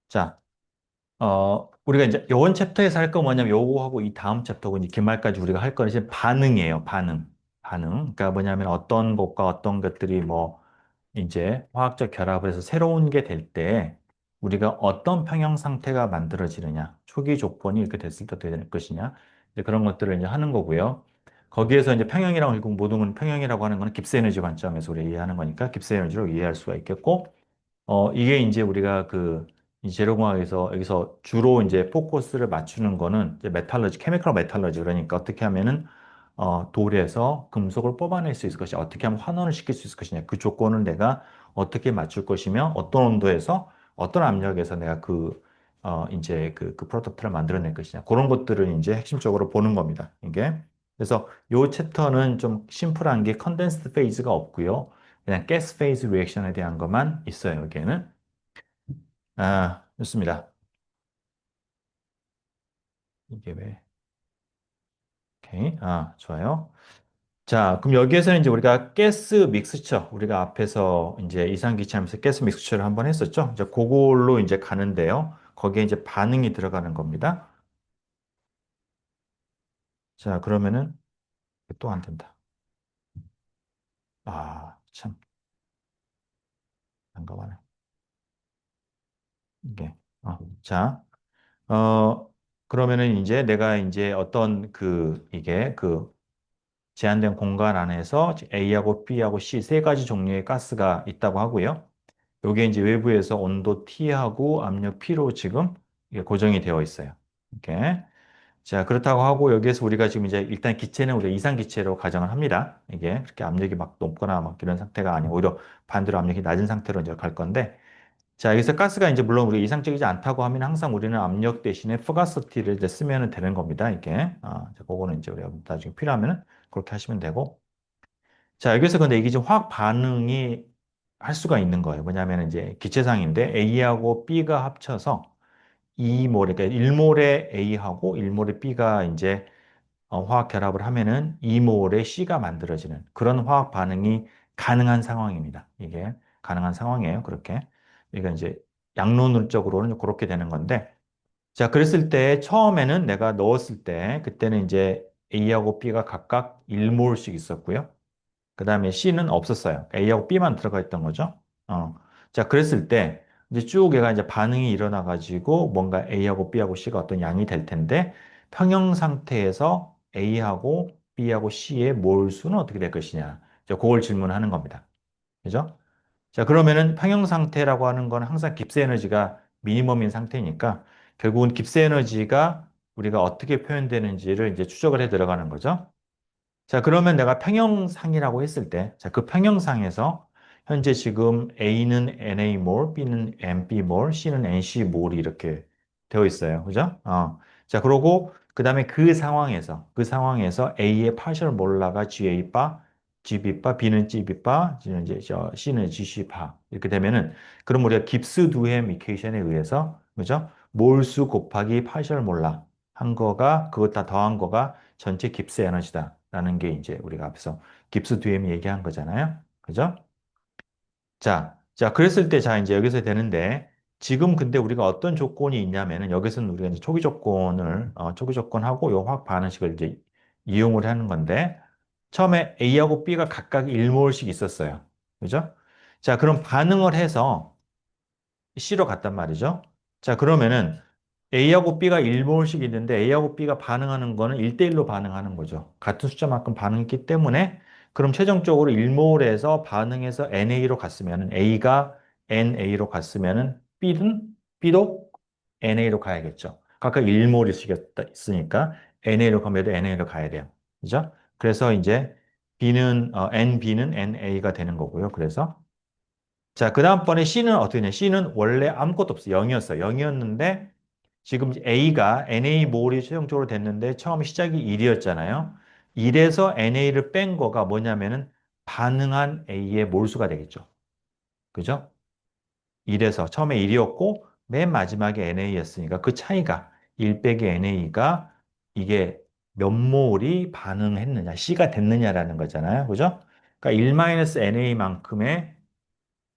자, 우리가 이제 요번 챕터에서 할 거 뭐냐면 요거하고 이 다음 챕터고 이제 기말까지 우리가 할 거는 이제 반응이에요. 반응. 반응. 그러니까 뭐냐면 어떤 것과 어떤 것들이 뭐 이제 화학적 결합을 해서 새로운 게 될 때 우리가 어떤 평형 상태가 만들어지느냐. 초기 조건이 이렇게 됐을 때 어떻게 될 것이냐. 이제 그런 것들을 이제 하는 거고요. 거기에서 이제 평형이라고 결국 모든 건 평형이라고 하는 거는 깁스 에너지 관점에서 우리가 이해하는 거니까 깁스 에너지로 이해할 수가 있겠고 이게 이제 우리가 이 재료공학에서 여기서 주로 이제 포커스를 맞추는 거는 이제 메탈러지, 케미컬 메탈러지. 그러니까 어떻게 하면은, 돌에서 금속을 뽑아낼 수 있을 것이냐, 어떻게 하면 환원을 시킬 수 있을 것이냐, 그 조건을 내가 어떻게 맞출 것이며, 어떤 온도에서, 어떤 압력에서 내가 이제 그 프로덕트를 만들어낼 것이냐, 그런 것들을 이제 핵심적으로 보는 겁니다. 이게. 그래서 요 챕터는 좀 심플한 게 컨덴스드 페이즈가 없고요. 그냥 가스 페이즈 리액션에 대한 것만 있어요, 여기에는. 좋습니다. 이게 왜, 오케이. 좋아요. 자, 그럼 여기에서는 이제 우리가 가스 믹스처, 우리가 앞에서 이제 이상기체하면서 가스 믹스처를 한번 했었죠. 이제 그걸로 이제 가는데요. 거기에 이제 반응이 들어가는 겁니다. 자, 그러면은 또 안 된다. 참, 난감하네. 이게. 자, 그러면은 이제 내가 이제 어떤 이게 제한된 공간 안에서 A하고 B하고 C 세 가지 종류의 가스가 있다고 하고요. 요게 이제 외부에서 온도 T하고 압력 P로 지금 이게 고정이 되어 있어요. 이렇게. 자, 그렇다고 하고 여기에서 우리가 지금 이제 일단 기체는 우리가 이상 기체로 가정을 합니다. 이게 그렇게 압력이 막 높거나 막 이런 상태가 아니고 오히려 반대로 압력이 낮은 상태로 이제 갈 건데 자, 여기서 가스가 이제 물론 우리가 이상적이지 않다고 하면 항상 우리는 압력 대신에 퍼가시티를 이제 쓰면 되는 겁니다. 이게. 자, 그거는 이제 우리가 나중에 필요하면은 그렇게 하시면 되고. 자, 여기서 근데 이게 지금 화학 반응이 할 수가 있는 거예요. 뭐냐면 이제 기체상인데 A하고 B가 합쳐서 2몰, 그러니까 1몰의 A하고 1몰의 B가 이제 화학 결합을 하면은 2몰의 C가 만들어지는 그런 화학 반응이 가능한 상황입니다. 이게 가능한 상황이에요. 그렇게. 그러니까 이제 양론적으로는 그렇게 되는 건데 자, 그랬을 때 처음에는 내가 넣었을 때 그때는 이제 A하고 B가 각각 1몰씩 있었고요. 그 다음에 C는 없었어요. A하고 B만 들어가 있던 거죠. 자, 그랬을 때, 이제 쭉 얘가 이제 반응이 일어나가지고 뭔가 A하고 B하고 C가 어떤 양이 될 텐데, 평형 상태에서 A하고 B하고 C의 몰수는 어떻게 될 것이냐. 이제 그걸 질문하는 겁니다. 그죠? 자, 그러면은 평형 상태라고 하는 건 항상 깁스 에너지가 미니멈인 상태니까, 결국은 깁스 에너지가 우리가 어떻게 표현되는지를 이제 추적을 해 들어가는 거죠. 자, 그러면 내가 평형상이라고 했을 때, 자, 그 평형상에서 현재 지금 A는 NA몰, B는 NB몰, C는 NC몰이 이렇게 되어 있어요. 그죠? 자, 그러고 그다음에 그 상황에서 A의 파셜 몰라가 GA 바, GB 바, B는 GB 바, 이제 C는 GC 바 이렇게 되면은 그럼 우리가 깁스 두햄 이퀘이션에 의해서 그죠? 몰수 곱하기 파셜 몰라 한 거가 그것 다 더한 거가 전체 깁스 에너지다라는 게 이제 우리가 앞에서 깁스 뒤엠이 얘기한 거잖아요. 그죠? 자, 그랬을 때 자, 이제 여기서 되는데 지금 근데 우리가 어떤 조건이 있냐면은 여기서는 우리가 이제 초기 조건하고 요 화학 반응식을 이제 이용을 하는 건데 처음에 A하고 B가 각각 1몰씩 있었어요. 그죠? 자, 그럼 반응을 해서 C로 갔단 말이죠. 자, 그러면은 A하고 B가 1몰씩 있는데 A하고 B가 반응하는 거는 1대1로 반응하는 거죠. 같은 숫자만큼 반응했기 때문에 그럼 최종적으로 1몰에서 반응해서 NA로 갔으면 A가 NA로 갔으면은 B도 NA로 가야겠죠. 각각 1몰씩 있으니까 NA로 가면 NA로 가야 돼요. 그죠? 그래서 이제 NB는 NA가 되는 거고요. 그래서 자, 그 다음번에 C는 어떻게 되냐? C는 원래 아무것도 없어요. 0이었어요. 0이었는데 지금 A가 NA 몰이 최종적으로 됐는데 처음 시작이 1이었잖아요. 1에서 NA를 뺀 거가 뭐냐면은 반응한 A의 몰수가 되겠죠. 그죠? 1에서 처음에 1이었고 맨 마지막에 NA였으니까 그 차이가 1 빼기 NA가 이게 몇 몰이 반응했느냐, C가 됐느냐라는 거잖아요. 그죠? 그러니까 1-NA만큼의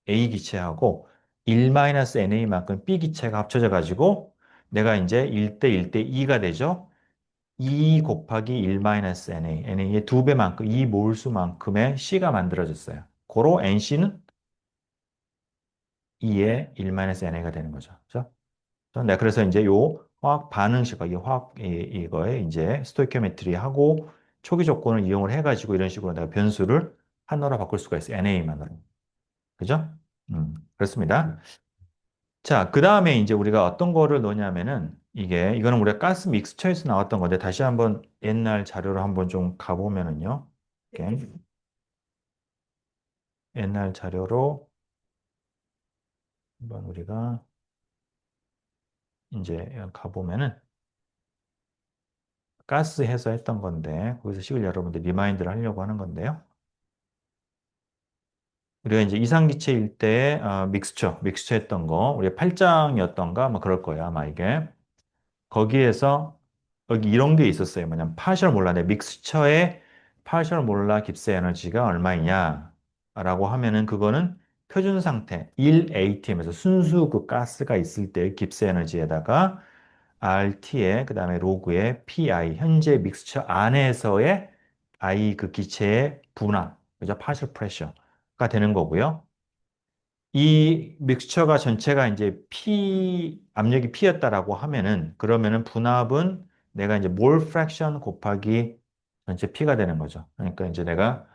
A 기체하고 1-NA만큼 B 기체가 합쳐져 가지고 내가 이제 1대 1대 2가 되죠. 2 곱하기 1-NA, NA의 두 배만큼, 이 몰수만큼의 C가 만들어졌어요. 고로 NC는 2의 1-NA가 되는 거죠. 그죠? 네, 그래서 이제 요 화학 반응식과 이 화학 이거에 이제 스토이키오메트리 하고 초기 조건을 이용을 해가지고 이런 식으로 내가 변수를 하나로 바꿀 수가 있어요. NA만으로. 그죠? 그렇습니다. 자, 그 다음에 이제 우리가 어떤 거를 넣냐면은 이거는 우리가 가스 믹스처에서 나왔던 건데 다시 한번 옛날 자료를 한번 좀 가보면은요. 이렇게 옛날 자료로 한번 우리가 이제 가보면은 가스 해서 했던 건데 거기서 식을 여러분들 리마인드를 하려고 하는 건데요. 우리가 이제 이상기체일 때 믹스처 했던 거 우리가 8장이었던가 뭐 그럴 거야 아마 이게 거기에서 여기 이런 게 있었어요. 뭐냐면 파셜 몰라 내 믹스처의 파셜 몰라 깁스 에너지가 얼마이냐라고 하면은 그거는 표준 상태 1atm에서 순수 그 가스가 있을 때 깁스 에너지에다가 RT에 그다음에 로그에 PI 현재 믹스처 안에서의 I 그 기체의 분압 그죠? 파셜 프레셔가 되는 거고요. 이 믹스처가 전체가 이제 압력이 P였다라고 하면은, 그러면은 분압은 내가 이제 몰 프랙션 곱하기 전체 P가 되는 거죠. 그러니까 이제 내가,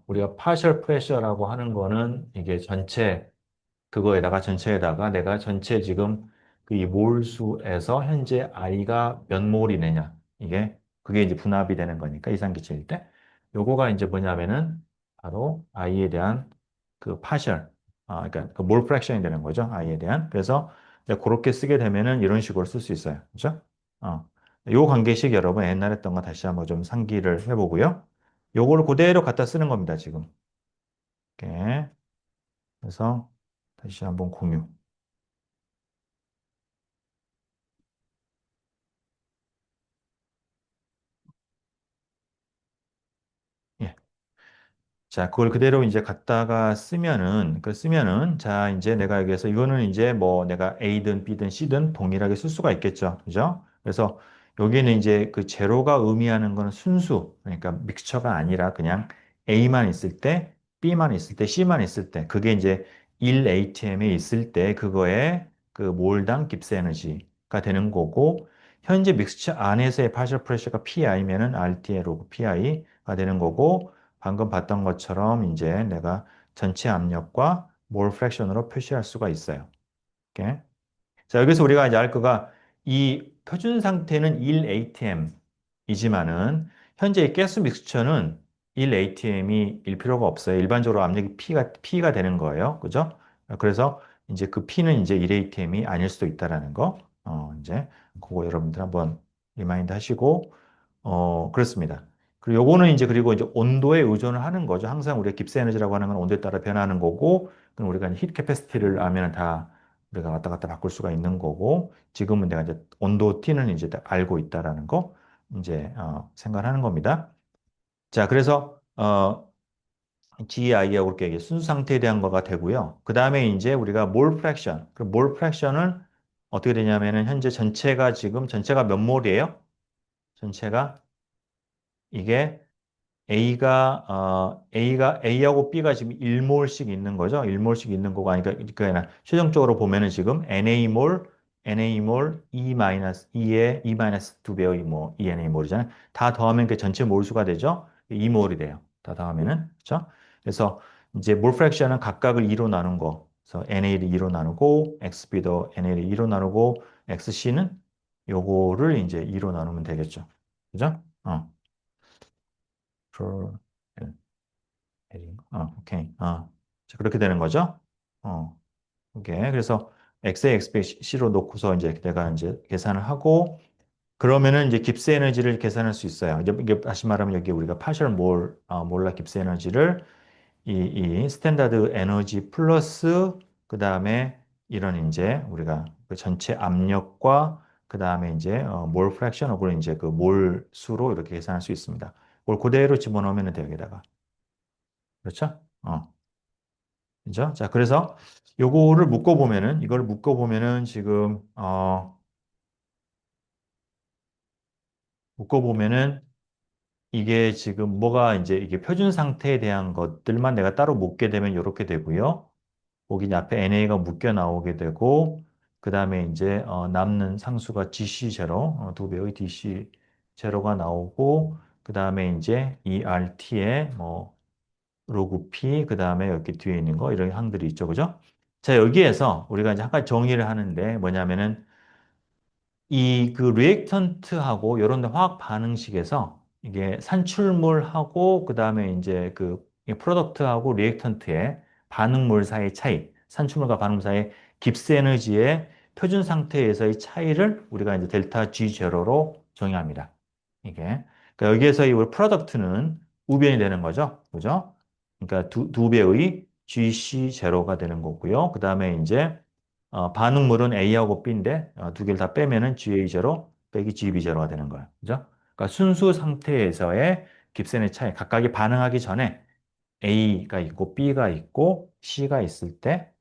우리가 파셜 프레셔라고 하는 거는 이게 그거에다가 전체에다가 내가 전체 지금 그 이 몰수에서 현재 I가 몇 몰이느냐. 그게 이제 분압이 되는 거니까 이상기체일 때. 요거가 이제 뭐냐면은 바로 I에 대한 그 파셜, 그러니까 그몰 프랙션이 되는 거죠. I에 대한. 그래서 이제 그렇게 쓰게 되면은 이런 식으로 쓸 수 있어요. 그죠? 어. 요 관계식 여러분 옛날에 했던 거 다시 한번 좀 상기를 해보고요. 요거를 그대로 갖다 쓰는 겁니다, 지금. 이렇게. 그래서 다시 한번 공유. 예. 자, 그걸 그대로 이제 갖다가 자, 이제 내가 여기에서 이거는 이제 뭐 내가 A든 B든 C든 동일하게 쓸 수가 있겠죠. 그죠? 그래서 여기는 이제 그 제로가 의미하는 거는 순수, 그러니까 믹스처가 아니라 그냥 A만 있을 때, B만 있을 때, C만 있을 때, 그게 이제 1atm에 있을 때 그거에 그 몰당 깁스 에너지가 되는 거고, 현재 믹스처 안에서의 파셜 프레셔가 PI면은 RT의 로그 PI가 되는 거고, 방금 봤던 것처럼 이제 내가 전체 압력과 몰 프랙션으로 표시할 수가 있어요. 이렇게. 자, 여기서 우리가 이제 알 거가 이 표준 상태는 1atm이지만은 현재 이 가스 믹스처는 1atm이 일 필요가 없어요. 일반적으로 압력이 P가 되는 거예요. 그죠? 그래서 이제 그 P는 이제 1atm이 아닐 수도 있다라는 거. 이제 그거 여러분들 한번 리마인드 하시고 그렇습니다. 그리고 요거는 이제 그리고 이제 온도에 의존을 하는 거죠. 항상 우리가 깁스 에너지라고 하는 건 온도에 따라 변하는 거고, 그럼 우리가 히트 캐패시티를 알면 다 우리가 왔다 갔다 바꿀 수가 있는 거고, 지금은 내가 이제 온도 T는 이제 다 알고 있다라는 거 이제 생각하는 겁니다. 자, 그래서 GI하고 이렇게 순수 상태에 대한 거가 되고요. 그 다음에 이제 우리가 몰 프랙션, 그몰 프랙션은 어떻게 되냐면은 현재 전체가 몇 몰이에요? 전체가 이게 A하고 B가 지금 1몰씩 있는 거죠. 1몰씩 있는 거가 아니까, 그러니까 최종적으로 보면은 지금 NA몰, E-2의 E-2배의 뭐, ENA몰이잖아요. 다 더하면 그 전체 몰수가 되죠. 2몰이 돼요. 다 더하면은. 그렇죠? 그래서 이제 몰 프랙션은 각각을 2로 나눈 거. 그래서 NA를 2로 나누고, XB도 NA를 2로 나누고, XC는 요거를 이제 2로 나누면 되겠죠. 그죠? per heading. 오케이. 자, 그렇게 되는 거죠. 어, 오케이. 그래서 x에 x배 c로 놓고서 이제 내가 이제 계산을 하고 그러면은 이제 깁스 에너지를 계산할 수 있어요. 이게 다시 말하면 여기 우리가 파셜 몰라 깁스 에너지를 이 스탠다드 에너지 플러스 그 다음에 이런 이제 우리가 그 전체 압력과 그 다음에 이제 몰 프랙션하고 이제 그 몰 수로 이렇게 계산할 수 있습니다. 그걸 그대로 집어넣으면 돼요, 여기다가. 그렇죠? 그죠? 자, 그래서 요거를 묶어보면은, 이걸 묶어보면은 지금, 묶어보면은 이게 지금 뭐가 이제 이게 표준 상태에 대한 것들만 내가 따로 묶게 되면 이렇게 되고요. 거기 이제 앞에 NA가 묶여 나오게 되고, 그 다음에 이제 남는 상수가 GC 제로, 두 배의 DC 제로가 나오고, 그 다음에 이제 ERT에 뭐 로그 P, 그 다음에 여기 뒤에 있는 거 이런 항들이 있죠, 그죠? 자, 여기에서 우리가 이제 한 가지 정의를 하는데 뭐냐면은 이 그 리액턴트하고 이런 데 화학 반응식에서 이게 산출물하고 그다음에 이제 그 프로덕트하고 리액턴트의 반응물 사이의 차이, 산출물과 반응물 사이의 깁스 에너지의 표준 상태에서의 차이를 우리가 이제 델타 G 제로로 정의합니다. 이게. 그러니까 여기에서 이 우리 프로덕트는 우변이 되는 거죠. 그죠? 그러니까 두 배의 GC 제로가 되는 거고요. 그다음에 이제 반응물은 A하고 B인데 두 개를 다 빼면은 GA0 빼기 GB0가 되는 거예요. 그죠? 그러니까 순수 상태에서의 깁센의 차이, 각각이 반응하기 전에 A가 있고 B가 있고 C가 있을 때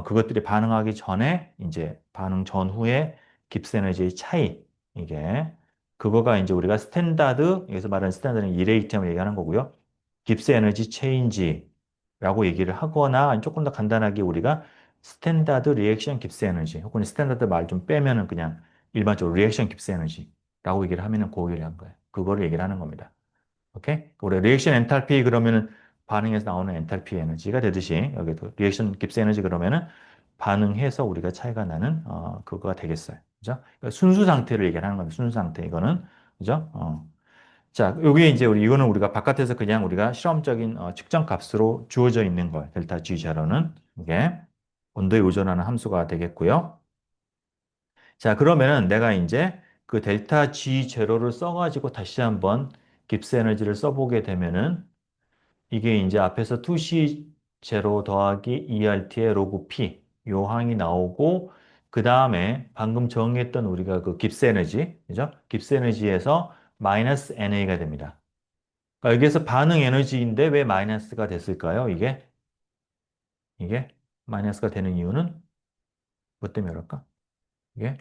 그것들이 반응하기 전에 이제 반응 전후에 깁스 에너지의 차이 이게 그거가 이제 우리가 스탠다드 여기서 말하는 스탠다드는 이레이템을 얘기하는 거고요. 깁스 에너지 체인지라고 얘기를 하거나 조금 더 간단하게 우리가 스탠다드 리액션 깁스 에너지 혹은 스탠다드 말 좀 빼면은 그냥 일반적으로 리액션 깁스 에너지라고 얘기를 하면은 그 얘기를 한 거예요. 그거를 얘기를 하는 겁니다. 오케이? 우리 리액션 엔탈피 그러면은 반응에서 나오는 엔탈피 에너지가 되듯이 여기도 리액션 깁스 에너지 그러면은 반응해서 우리가 차이가 나는 그거가 되겠어요. 그죠? 그러니까 순수 상태를 얘기하는 겁니다. 순수 상태 이거는 그죠? 자, 여기에 이제 이거는 우리가 바깥에서 그냥 우리가 실험적인 측정 값으로 주어져 있는 거예요. 델타 G 제로는 이게 온도에 의존하는 함수가 되겠고요. 자, 그러면은 내가 이제 그 델타 G 제로를 써가지고 다시 한번 깁스 에너지를 써보게 되면은 이게 이제 앞에서 2C 제로 더하기 ERT의 로그 P 요 항이 나오고 그 다음에 방금 정의했던 우리가 그 깁스 에너지, 그죠? 깁스 에너지에서 마이너스 NA가 됩니다. 그러니까 여기에서 반응 에너지인데 왜 마이너스가 됐을까요? 이게 마이너스가 되는 이유는 뭐 때문에 그럴까? 이게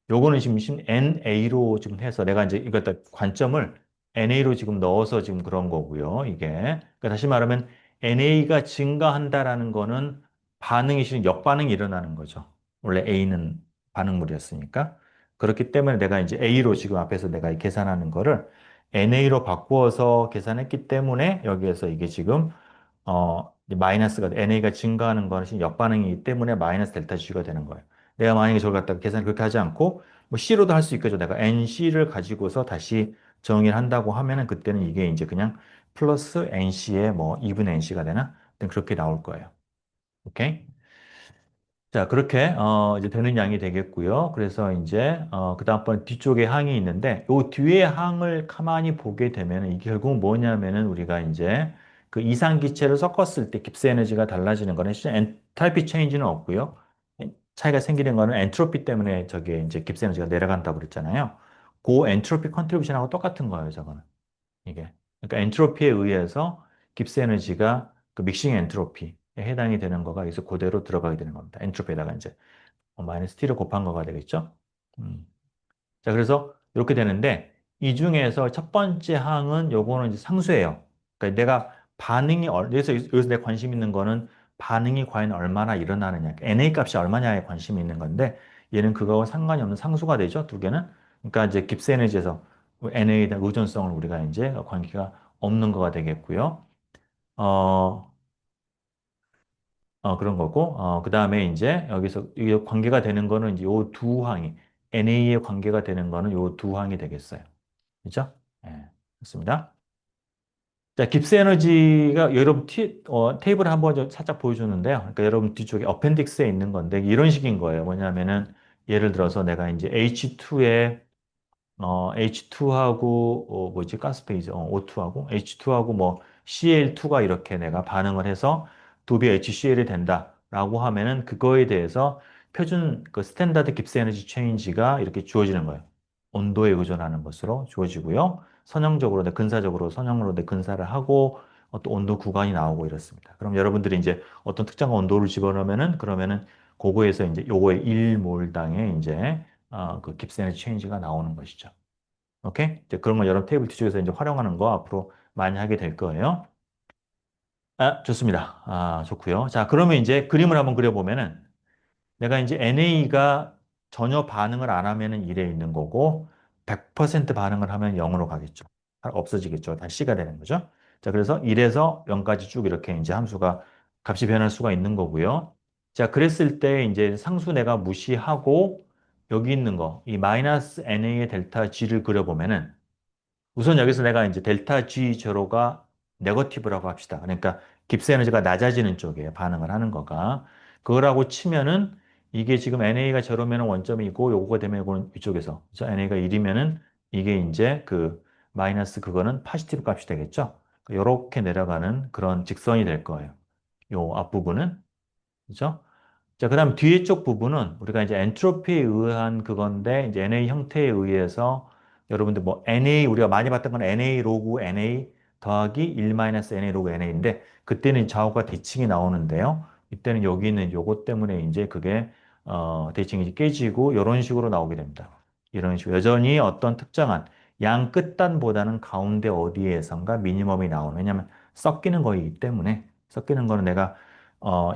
요거는 지금 NA로 지금 해서 내가 이제 이것다 관점을 NA로 지금 넣어서 지금 그런 거고요. 이게. 그러니까 다시 말하면 NA가 증가한다라는 거는 반응이 실은 역반응이 일어나는 거죠. 원래 A는 반응물이었으니까. 그렇기 때문에 내가 이제 A로 지금 앞에서 내가 계산하는 거를 NA로 바꾸어서 계산했기 때문에 여기에서 이게 지금 이제 마이너스가 NA가 증가하는 것이 역반응이기 때문에 마이너스 델타 G가 되는 거예요. 내가 만약에 저걸 갖다가 계산을 그렇게 하지 않고 뭐 C로도 할 수 있겠죠. 내가 NC를 가지고서 다시 정의를 한다고 하면은 그때는 이게 이제 그냥 플러스 NC의 뭐 2분 NC가 되나? 하여튼 그렇게 나올 거예요. 오케이? 자, 그렇게 이제 되는 양이 되겠고요. 그래서 이제 그 다음번 뒤쪽에 항이 있는데 요 뒤에 항을 가만히 보게 되면 이게 결국 뭐냐면은 우리가 이제 그 이상기체를 섞었을 때 깁스 에너지가 달라지는 거는 실제 엔탈피 체인지는 없고요. 차이가 생기는 거는 엔트로피 때문에 저게 이제 깁스 에너지가 내려간다고 그랬잖아요. 그 엔트로피 컨트리뷰션하고 똑같은 거예요, 저거는. 이게. 그러니까 엔트로피에 의해서 깁스 에너지가 그 믹싱 엔트로피에 해당이 되는 거가 여기서 그대로 들어가게 되는 겁니다. 엔트로피에다가 이제 마이너스 t를 곱한 거가 되겠죠. 음. 자, 그래서 이렇게 되는데 이 중에서 첫 번째 항은 요거는 이제 상수예요. 그러니까 내가 여기서 내 관심 있는 거는 반응이 과연 얼마나 일어나느냐. NA 값이 얼마냐에 관심이 있는 건데 얘는 그거와 상관이 없는 상수가 되죠. 두 개는. 그러니까 이제 깁스 에너지에서 NA에 대한 의존성을 우리가 이제 관계가 없는 거가 되겠고요. 어, 그런 거고, 그 다음에 이제 여기서 이 관계가 되는 거는 이제 요 두 항이, NA의 관계가 되는 거는 요 두 항이 되겠어요. 그죠? 예, 좋습니다. 자, 깁스 에너지가 여러분 테이블을 한번 좀 살짝 보여주는데요. 그러니까 여러분 뒤쪽에 어펜딕스에 있는 건데 이런 식인 거예요. 뭐냐면은 예를 들어서 내가 이제 H2에 H2하고 뭐지 가스페이지 O2하고 H2하고 뭐 CL2가 이렇게 내가 반응을 해서 두 배 HCl이 된다라고 하면은 그거에 대해서 표준 그 스탠다드 깁스 에너지 체인지가 이렇게 주어지는 거예요. 온도에 의존하는 것으로 주어지고요. 선형적으로 내 근사적으로 선형으로 내 근사를 하고 어떤 온도 구간이 나오고 이렇습니다. 그럼 여러분들이 이제 어떤 특정한 온도를 집어넣으면은 그러면은 그거에서 이제 요거의 1몰당의 이제 그 깁스 에너지 체인지가 나오는 것이죠. 오케이? 이제 그런 거 여러 테이블 뒤쪽에서 이제 활용하는 거 앞으로 많이 하게 될 거예요. 좋습니다. 좋고요. 자, 그러면 이제 그림을 한번 그려보면은 내가 이제 NA가 전혀 반응을 안 하면은 1에 있는 거고 100% 반응을 하면 0으로 가겠죠. 없어지겠죠. 다시 C가 되는 거죠. 자, 그래서 1에서 0까지 쭉 이렇게 이제 함수가 값이 변할 수가 있는 거고요. 자, 그랬을 때 이제 상수 내가 무시하고 여기 있는 거, 이 마이너스 NA의 델타 G를 그려보면은 우선 여기서 내가 이제 델타 G 제로가 네거티브라고 합시다. 그러니까 깁스 에너지가 낮아지는 쪽에 반응을 하는 거가. 그거라고 치면은 이게 지금 NA가 제로면 원점이고 요거가 되면 이거는 이쪽에서. 그래서 NA가 1이면은 이게 이제 그 마이너스 그거는 파지티브 값이 되겠죠. 이렇게 내려가는 그런 직선이 될 거예요. 요 앞부분은. 그죠? 자, 그다음 뒤에 쪽 부분은 우리가 이제 엔트로피에 의한 그건데 이제 NA 형태에 의해서 여러분들 뭐 NA 우리가 많이 봤던 건 NA 로그 NA 더하기 1-NA 로그 NA인데 그때는 좌우가 대칭이 나오는데요. 이때는 여기 있는 요것 때문에 이제 그게 대칭이 깨지고 이런 식으로 나오게 됩니다. 이런 식으로 여전히 어떤 특정한 양 끝단보다는 가운데 어디에선가 미니멈이 나오는 왜냐하면 섞이는 거이기 때문에 섞이는 거는 내가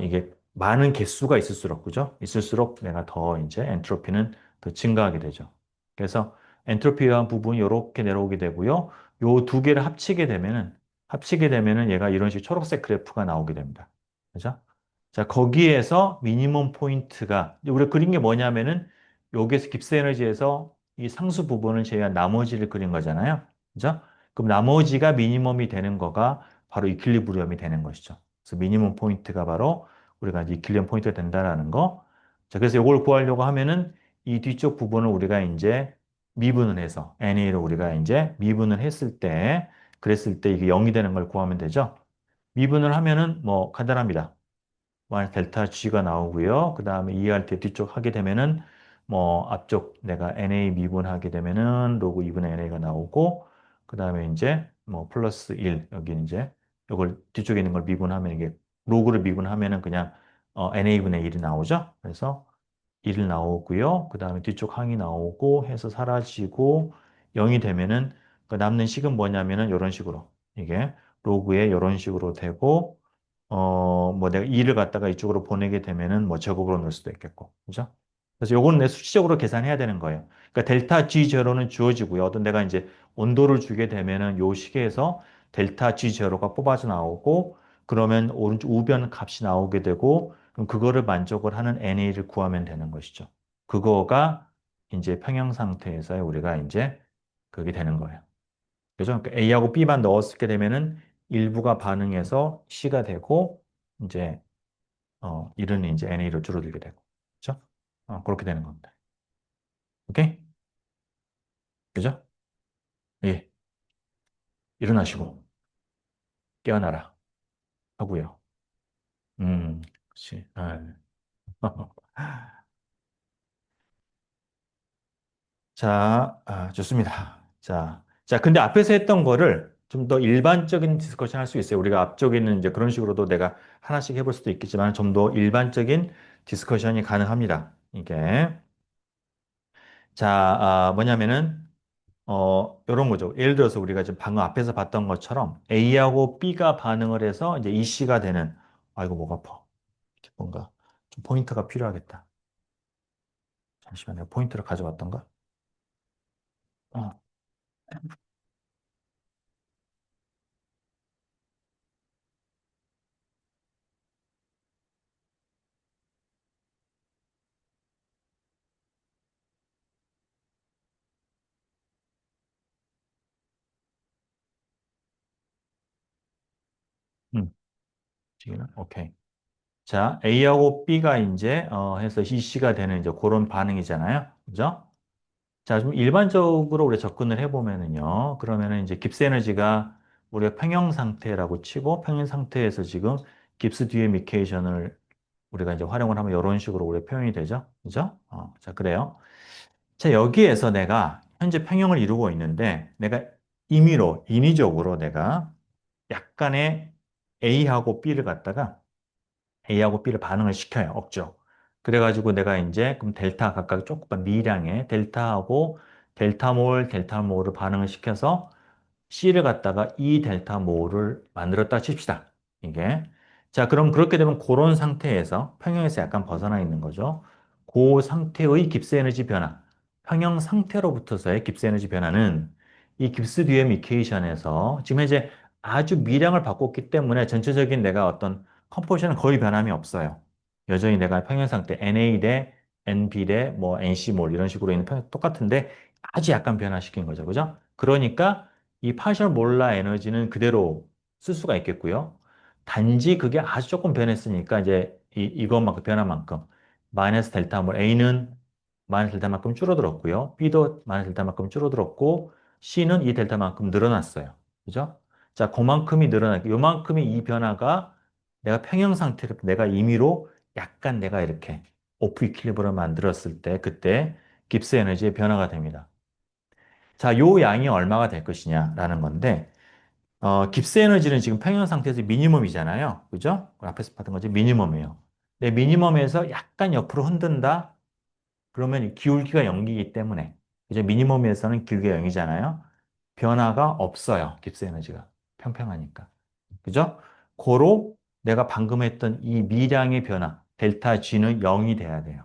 이게 많은 개수가 있을수록, 그죠? 있을수록 내가 더 이제 엔트로피는 더 증가하게 되죠. 그래서 엔트로피한 부분이 이렇게 내려오게 되고요. 요 두 개를 합치게 되면은 얘가 이런 식 초록색 그래프가 나오게 됩니다. 그죠? 자, 거기에서 미니멈 포인트가, 우리가 그린 게 뭐냐면은 여기에서 깁스 에너지에서 이 상수 부분을 제외한 나머지를 그린 거잖아요. 그죠? 그럼 나머지가 미니멈이 되는 거가 바로 이퀄리브리엄이 되는 것이죠. 그래서 미니멈 포인트가 바로 우리가 이제 이퀄리엄 포인트가 된다라는 거. 자, 그래서 이걸 구하려고 하면은 이 뒤쪽 부분을 우리가 이제 미분을 해서 NA를 우리가 이제 미분을 했을 때 그랬을 때 이게 0이 되는 걸 구하면 되죠. 미분을 하면은 뭐 간단합니다. 마이너스 델타 G가 나오고요. 그 다음에 이해할 때 뒤쪽 하게 되면은 뭐 앞쪽 내가 NA 미분하게 되면은 로그 2분의 NA가 나오고 그 다음에 이제 뭐 플러스 1 여기 이제 이걸 뒤쪽에 있는 걸 미분하면 이게 로그를 미분하면은 그냥 NA분의 1이 나오죠. 그래서 1 나오고요. 그 다음에 뒤쪽 항이 나오고 해서 사라지고 0이 되면은 그 남는 식은 뭐냐면은 이런 식으로 이게 로그에 이런 식으로 되고 뭐 내가 2를 갖다가 이쪽으로 보내게 되면은 뭐 제곱으로 넣을 수도 있겠고. 그죠? 그래서 요거는 내 수치적으로 계산해야 되는 거예요. 그러니까 델타 G 제로는 주어지고요. 어떤 내가 이제 온도를 주게 되면은 요 식에서 델타 G 제로가 뽑아져 나오고 그러면 오른쪽 우변 값이 나오게 되고 그럼 그거를 만족을 하는 NA를 구하면 되는 것이죠. 그거가 이제 평형 상태에서 우리가 이제 그게 되는 거예요. 그죠? 그러니까 A하고 B만 넣었게 되면은 일부가 반응해서 C가 되고 이제 일은 이제 NA로 줄어들게 되고. 그죠? 그렇게 되는 겁니다. 오케이? 그죠? 예. 일어나시고 깨어나라 하고요. 그렇지. 자, 좋습니다. 자, 근데 앞에서 했던 거를 좀 더 일반적인 디스커션 할 수 있어요. 우리가 앞쪽에는 이제 그런 식으로도 내가 하나씩 해볼 수도 있겠지만 좀 더 일반적인 디스커션이 가능합니다. 이게. 자, 뭐냐면은, 이런 거죠. 예를 들어서 우리가 지금 방금 앞에서 봤던 것처럼 A하고 B가 반응을 해서 이제 EC가 되는, 아이고, 목 아파. 이렇게 뭔가 좀 포인트가 필요하겠다. 잠시만, 내가 포인트를 가져왔던가? 어, 지금, 오케이. 자, A하고 B가 이제 해서 EC가 되는 이제 그런 반응이잖아요. 그죠? 자, 좀 일반적으로 우리 접근을 해보면은요. 그러면은 이제 깁스 에너지가 우리가 평형 상태라고 치고 평형 상태에서 지금 깁스 듀의 미케이션을 우리가 이제 활용을 하면 이런 식으로 우리 표현이 되죠. 그죠? 자, 그래요. 자, 여기에서 내가 현재 평형을 이루고 있는데 내가 임의로, 인위적으로 내가 약간의 A하고 B를 갖다가 A하고 B를 반응을 시켜요. 억지로. 그래가지고 내가 이제 그럼 델타 각각 조금만 미량의 델타하고 델타몰을 반응을 시켜서 C를 갖다가 E 델타몰을 만들었다 칩시다. 이게. 자, 그럼 그렇게 되면 그런 상태에서 평형에서 약간 벗어나 있는 거죠. 그 상태의 깁스 에너지 변화. 평형 상태로부터서의 깁스 에너지 변화는 이 깁스 듀엠 이퀘이션에서 지금 이제 아주 미량을 바꿨기 때문에 전체적인 내가 어떤 컴포지션은 거의 변함이 없어요. 여전히 내가 평형 상태 NA 대 NB 대 뭐 NC 몰 이런 식으로 있는 평형 똑같은데 아주 약간 변화시킨 거죠. 그죠? 그러니까 이 파셜 몰라 에너지는 그대로 쓸 수가 있겠고요. 단지 그게 아주 조금 변했으니까 이제 이것만큼 변한 만큼 마이너스 델타 몰 A는 마이너스 델타만큼 줄어들었고요. B도 마이너스 델타만큼 줄어들었고 C는 이 델타만큼 늘어났어요. 그죠? 자, 그만큼이 늘어나니까 요만큼의 이 변화가 내가 평형 상태로 내가 임의로 약간 내가 이렇게 오프 이퀄리브를 만들었을 때 그때 깁스 에너지의 변화가 됩니다. 자, 요 양이 얼마가 될 것이냐라는 건데 깁스 에너지는 지금 평형 상태에서 미니멈이잖아요. 그죠? 앞에서 봤던 거지 미니멈이에요. 근데 미니멈에서 약간 옆으로 흔든다? 그러면 이 기울기가 0이기 때문에 이제 미니멈에서는 기울기가 0이잖아요. 변화가 없어요. 깁스 에너지가. 평평하니까. 그죠? 고로 내가 방금 했던 이 미량의 변화, 델타 G는 0이 돼야 돼요.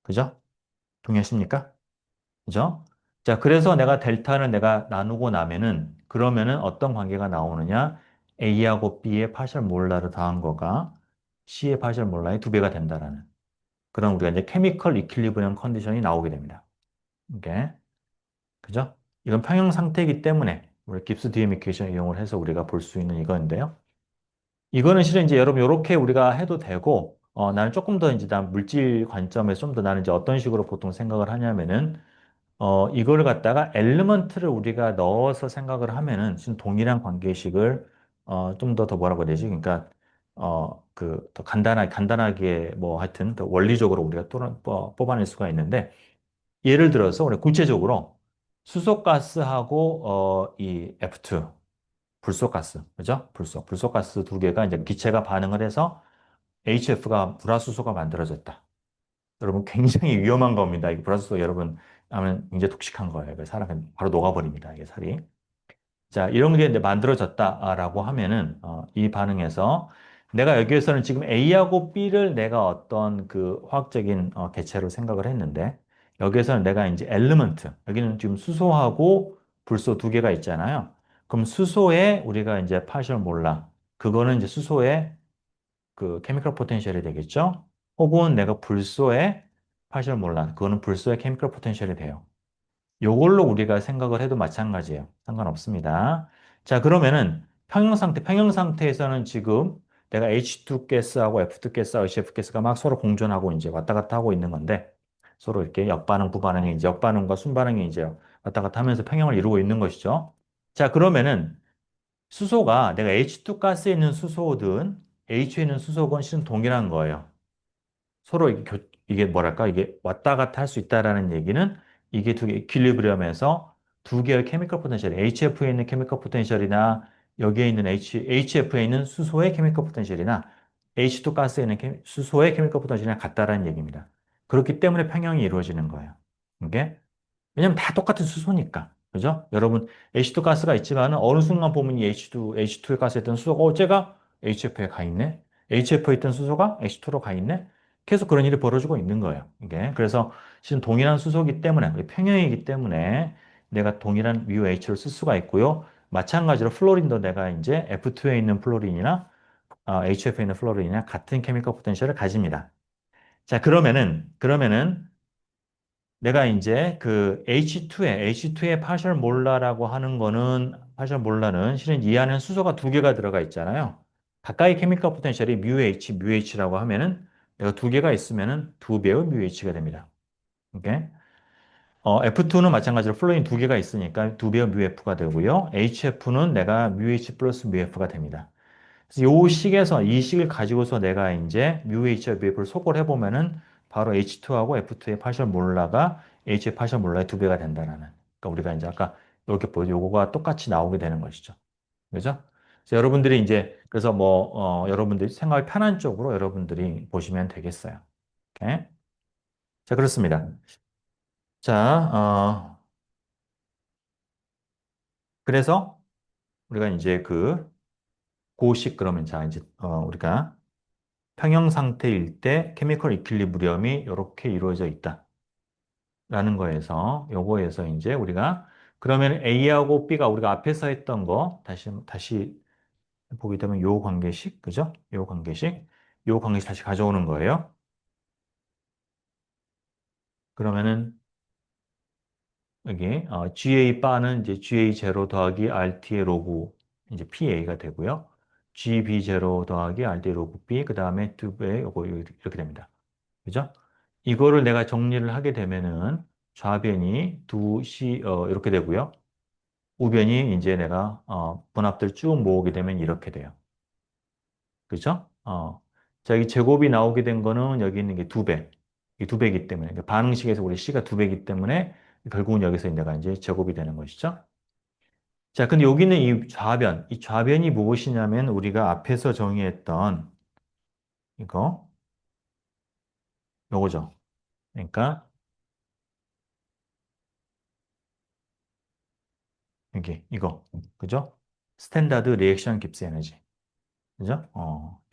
그죠? 동의하십니까? 그죠? 자, 그래서 내가 델타를 내가 나누고 나면은 그러면은 어떤 관계가 나오느냐? A하고 B의 파셜 몰라를 더한 거가 C의 파셜 몰라의 두 배가 된다라는 그런 우리가 이제 케미컬 이퀄리브리엄 컨디션이 나오게 됩니다. 이게 그죠? 이건 평형 상태이기 때문에 우리 깁스 디에미케이션 이용을 해서 우리가 볼 수 있는 이건데요. 이거는 실은 이제 여러분 이렇게 우리가 해도 되고 나는 조금 더 이제 난 물질 관점에서 좀 더 나는 이제 어떤 식으로 보통 생각을 하냐면은 이거를 갖다가 엘리먼트를 우리가 넣어서 생각을 하면은 지금 동일한 관계식을 좀 더 뭐라고 해야 되지? 그러니까 더 간단하게 뭐 하여튼 더 원리적으로 우리가 또 뽑아낼 수가 있는데 예를 들어서 우리 구체적으로 수소가스하고 이 F2 불소가스 그죠? 불소가스 두 개가 이제 기체가 반응을 해서 HF가 불화수소가 만들어졌다. 여러분 굉장히 위험한 겁니다. 이게 불화수소 여러분 하면 굉장히 독식한 거예요. 사람은 바로 녹아버립니다. 이게 살이. 자, 이런 게 이제 만들어졌다라고 하면은 이 반응에서 내가 여기에서는 지금 A하고 B를 내가 어떤 그 화학적인 개체로 생각을 했는데 여기에서는 내가 이제 엘리먼트 여기는 지금 수소하고 불소 두 개가 있잖아요. 그럼 수소에 우리가 이제 파셜 몰라 그거는 이제 수소의 그 케미컬 포텐셜이 되겠죠? 혹은 내가 불소의 파셜 몰라 그거는 불소의 케미컬 포텐셜이 돼요. 요걸로 우리가 생각을 해도 마찬가지예요. 상관없습니다. 자, 그러면은 평형 상태에서는 지금 내가 H2 가스하고 F2 가스하고 HF 가스가 막 서로 공존하고 이제 왔다 갔다 하고 있는 건데 서로 이렇게 역반응, 부반응이 이제 역반응과 순반응이 이제 왔다 갔다 하면서 평형을 이루고 있는 것이죠. 자, 그러면은 수소가 내가 H2 가스에 있는 수소든 H에 있는 수소건 실은 동일한 거예요. 서로 이게 뭐랄까 이게 왔다 갔다 할 수 있다라는 얘기는 이게 두 개 이퀄리브리엄에서 두 개의 케미컬 포텐셜 HF에 있는 케미컬 포텐셜이나 여기에 있는 HF에 있는 수소의 케미컬 포텐셜이나 H2 가스에 있는 수소의 케미컬 포텐셜이나 같다라는 얘기입니다. 그렇기 때문에 평형이 이루어지는 거예요. 이게 왜냐면 다 똑같은 수소니까. 그죠? 여러분, H2 가스가 있지만 어느 순간 보면 이 H2 가스에 있던 수소가 어째가 HF에 가 있네? HF에 있던 수소가 H2로 가 있네? 계속 그런 일이 벌어지고 있는 거예요. 이게. 그래서 지금 동일한 수소이기 때문에, 평형이기 때문에 내가 동일한 mu H를 쓸 수가 있고요. 마찬가지로 플로린도 내가 이제 F2에 있는 플로린이나 HF에 있는 플로린이나 같은 케미컬 포텐셜을 가집니다. 자, 그러면은 내가 이제 그 H2의 파셜 몰라라고 하는 거는, 파셜 몰라는 실은 이 안에 수소가 두 개가 들어가 있잖아요. 가까이 케미컬 포텐셜이 뮤H라고 하면은 내가 두 개가 있으면은 두 배의 뮤H가 됩니다. 오케이? F2는 마찬가지로 플로린 두 개가 있으니까 두 배의 뮤F가 되고요. HF는 내가 뮤H 플러스 뮤F가 됩니다. 그래서 이 식을 가지고서 내가 이제 뮤H와 뮤F를 소걸 해보면은 바로 H2하고 F2의 파셜 몰라가 H의 파셜 몰라의 두 배가 된다라는. 그러니까 우리가 이제 아까 이렇게 보죠. 요거가 똑같이 나오게 되는 것이죠. 그죠? 그래서 여러분들이 이제, 그래서 뭐, 여러분들이 생각이 편한 쪽으로 여러분들이 보시면 되겠어요. 오케이? 자, 그렇습니다. 자, 그래서 우리가 이제 고식 그러면 자, 이제, 우리가 평형 상태일 때 케미컬 이퀄리브리엄이 이렇게 이루어져 있다. 라는 거에서, 요거에서 이제 우리가, 그러면 A하고 B가 우리가 앞에서 했던 거, 다시 보게 되면 요 관계식, 그죠? 요 관계식 다시 가져오는 거예요. 그러면은, 여기, GA 바는 이제 GA 제로 더하기 RT의 로그, 이제 PA가 되고요. GB 제로 더하기 RT의 로그 B, 그 다음에 2배, 요거 이렇게 됩니다. 그죠? 이거를 내가 정리를 하게 되면은 좌변이 2C, 이렇게 되고요. 우변이 이제 내가, 분합들 쭉 모으게 되면 이렇게 돼요. 그죠? 자, 이 제곱이 나오게 된 거는 여기 있는 게 2배. 이 2배이기 때문에. 그러니까 반응식에서 우리 C가 2배이기 때문에 결국은 여기서 내가 이제 제곱이 되는 것이죠. 자, 근데 여기는 이 좌변이 무엇이냐면 우리가 앞에서 정의했던 이거, 요거죠. 그러니까 여기, 이거. 그죠? 스탠다드 리액션 깁스 에너지. 그죠?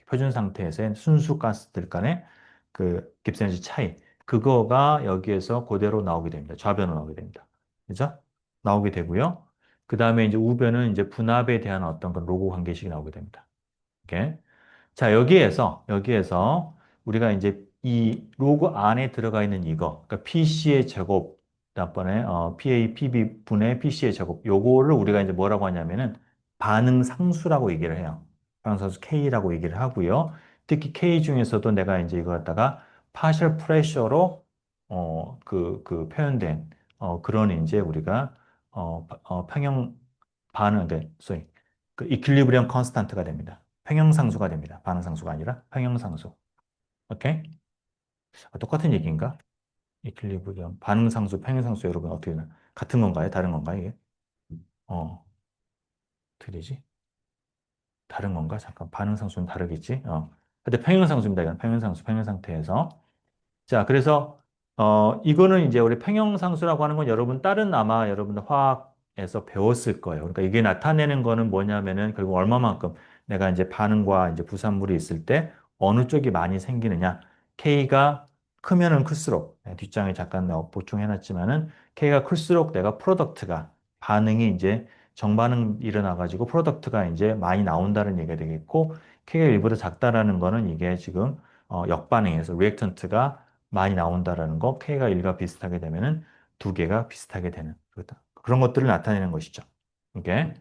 표준 상태에서의 순수 가스들 간의 그 깁스에너지 차이. 그거가 여기에서 그대로 나오게 됩니다. 좌변으로 나오게 됩니다. 그죠? 나오게 되고요. 그 다음에 이제 우변은 이제 분압에 대한 어떤 그 로고 관계식이 나오게 됩니다. 이렇게. 자, 여기에서 우리가 이제 이 로그 안에 들어가 있는 이거, 그러니까 PC의 제곱, 다음번에 PA, PB 분의 PC의 제곱, 요거를 우리가 이제 뭐라고 하냐면은 반응 상수라고 얘기를 해요. 반응 상수 K라고 얘기를 하고요. 특히 K 중에서도 내가 이제 이거 갖다가 파셜 프레셔로 표현된 그런 이제 우리가 평형 반응, 네, sorry. 그 이퀄리브리엄 컨스탄트가 됩니다. 평형상수가 됩니다. 반응상수가 아니라 평형상수. 오케이? 똑같은 얘기인가? 이퀄리브리엄, 반응상수, 평형상수 여러분 어떻게 되나? 같은 건가요? 다른 건가요, 이게? 어, 어떻게 되지? 다른 건가? 잠깐, 반응상수는 다르겠지? 근데 평형상수입니다. 이건 평형상수, 평형상태에서. 자, 그래서 이거는 이제 우리 평형상수라고 하는 건 여러분 다른 아마 여러분들 화학에서 배웠을 거예요. 그러니까 이게 나타내는 거는 뭐냐면은 결국 얼마만큼 내가 이제 반응과 이제 부산물이 있을 때 어느 쪽이 많이 생기느냐. K가 크면은 클수록 뒷장에 잠깐 보충해놨지만은 K가 클수록 내가 프로덕트가 반응이 이제 정반응 일어나 가지고 프로덕트가 이제 많이 나온다는 얘기가 되겠고 K가 일보다 작다라는 거는 이게 지금 역반응에서 리액턴트가 많이 나온다라는 거, K가 1과 비슷하게 되면은 두 개가 비슷하게 되는 그런 것들을 나타내는 것이죠. 이게.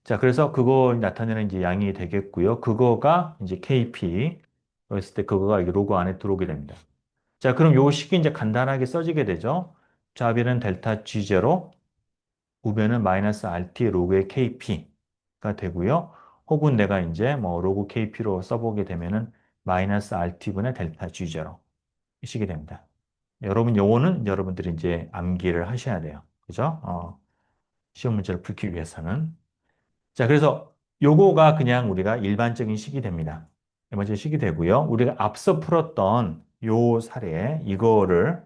자, 그래서 그걸 나타내는 이제 양이 되겠고요. 그거가 이제 KP. 그랬을 때 그거가 이 로그 안에 들어오게 됩니다. 자, 그럼 요 식이 이제 간단하게 써지게 되죠. 좌변은 델타 G0, 우변은 마이너스 RT 로그의 KP가 되고요. 혹은 내가 이제 뭐 로그 KP로 써보게 되면은 마이너스 RT분의 델타 G0 이 식이 됩니다. 여러분, 요거는 여러분들이 이제 암기를 하셔야 돼요. 그죠? 시험 문제를 풀기 위해서는. 자, 그래서 요거가 그냥 우리가 일반적인 식이 됩니다. 일반적인 식이 되고요. 우리가 앞서 풀었던 요 사례, 이거를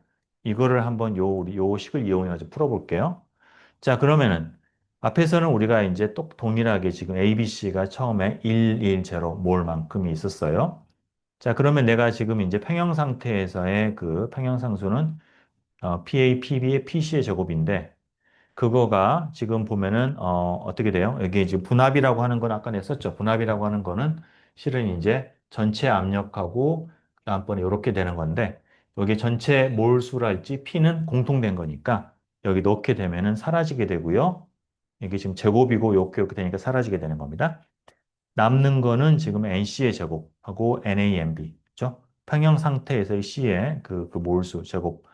한번 요 식을 이용해서 풀어볼게요. 자, 그러면은 앞에서는 우리가 이제 또 동일하게 지금 ABC가 처음에 110 몰만큼이 있었어요. 자, 그러면 내가 지금 이제 평형 상태에서의 그 평형상수는 PA, PB의 PC의 제곱인데, 그거가 지금 보면은, 어떻게 돼요? 여기 지금 분압이라고 하는 건 아까 냈었죠. 분압이라고 하는 거는 실은 이제 전체 압력하고 다음번에 이렇게 되는 건데, 여기 전체 몰수랄지 P는 공통된 거니까 여기 넣게 되면은 사라지게 되고요. 이게 지금 제곱이고 이렇게 되니까 사라지게 되는 겁니다. 남는 거는 지금 NC의 제곱하고 NaMB, 그죠? 평형 상태에서의 C의 그 몰수 제곱